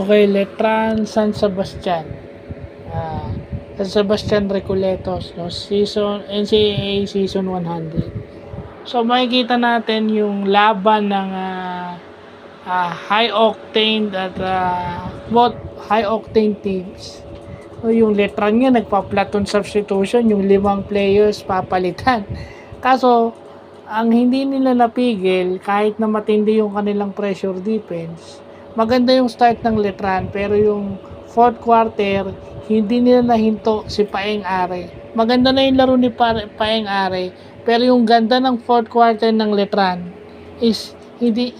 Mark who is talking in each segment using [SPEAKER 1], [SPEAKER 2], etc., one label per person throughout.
[SPEAKER 1] Okay, Letran San Sebastian. San Sebastian Recoletos, no? NCAA Season 100. So makikita natin yung laban ng high octane at both high octane teams. So, yung Letran nga nagpa-platoon substitution, yung 5 players papalitan. Kaso ang hindi nila napigil, kahit na matindi yung kanilang pressure defense, maganda yung start ng Letran, pero yung fourth quarter hindi nila nahinto si Paeng Are. Maganda na yung laro ni Paeng Are, pero yung ganda ng fourth quarter ng Letran is hindi,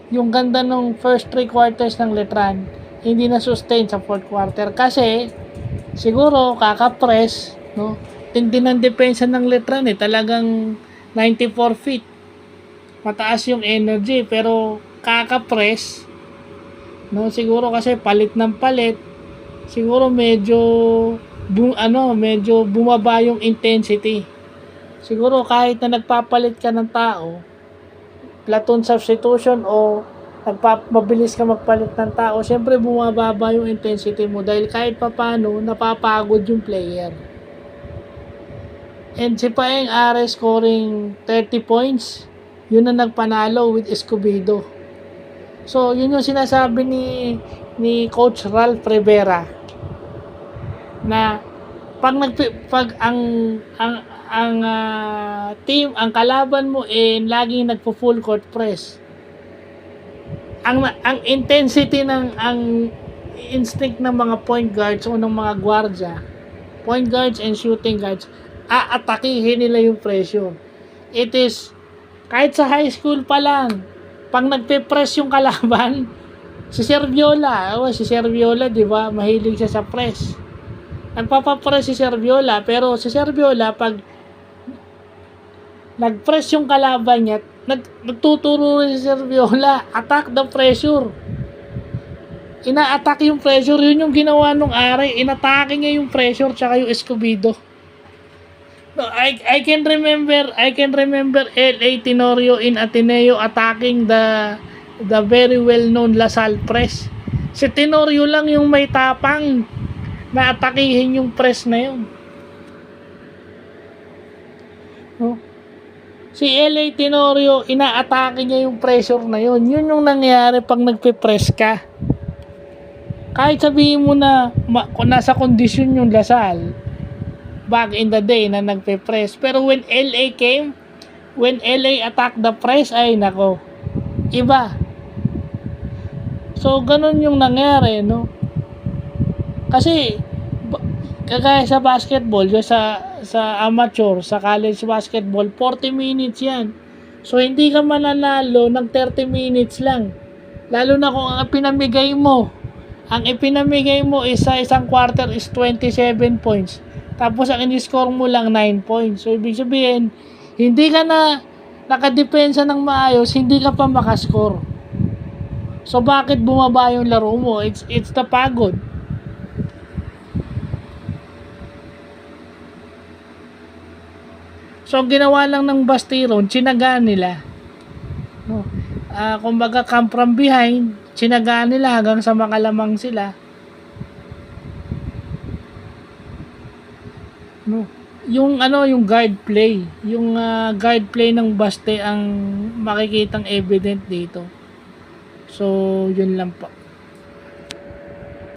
[SPEAKER 1] yung ganda ng first 3 quarters ng Letran hindi na sustain sa fourth quarter kasi siguro kaka-press, no? Tindi ng depensa ng Letran talagang 94 feet. Mataas yung energy pero kaka-press, no? Siguro kasi palit ng palit. Siguro medyo medyo bumaba yung intensity. Siguro kahit na nagpapalit ka ng tao, platoon substitution o mabilis ka magpalit ng tao, syempre bumababa yung intensity mo dahil kahit papano napapagod yung player. And si Paeng Are scoring 30 points, yun na nagpanalo with Escobedo. So yun yung sinasabi ni Coach Ralph Rivera na pag team, ang kalaban mo laging nagpo-full court press. Ang intensity ang instinct ng mga point guards o ng mga gwardya, point guards and shooting guards, aatakihin nila yung pressure. It is, kahit sa high school pa lang, pag nagpe-press yung kalaban, si Serviola, di ba, mahilig siya sa press. Nagpapapress si Serviola, pero si Serviola, pag nag-press yung kalaban niya, nagtuturo rin si Serviola, attack the pressure. Ina-attack yung pressure, yun yung ginawa nung Are, inatake niya yung pressure tsaka yung Escobedo. No, I can remember L.A. Tenorio in Ateneo attacking the very well-known LaSalle press. Si Tenorio lang yung may tapang na atakihin yung press na yun. No? Si L.A. Tenorio, inaatake niya yung pressure na yun. Yun yung nangyari pag nagpe-press ka. Kahit sabihin mo na nasa kondisyon yung LaSalle back in the day na nagpe-press. Pero when LA attacked the press, ay nako, iba. So, ganun yung nangyari, no? Kasi, kagaya sa basketball, sa amateur, sa college basketball, 40 minutes yan. So, hindi ka mananalo ng 30 minutes lang. Lalo na kung ang ipinamigay mo is sa isang quarter is 27 points. Tapos ang in-score mo lang 9 points. So, ibig sabihin, hindi ka na nakadepensa ng maayos, hindi ka pa makascore. So, bakit bumaba yung laro mo? It's the pagod. So, ang ginawa lang ng Bastiron, tsinagaan nila. No? Kumbaga, come from behind, tsinagaan nila hanggang sa makalamang sila. No? Yung guard play, guard play ng Baste ang makikitang evident dito. So, yun lang po.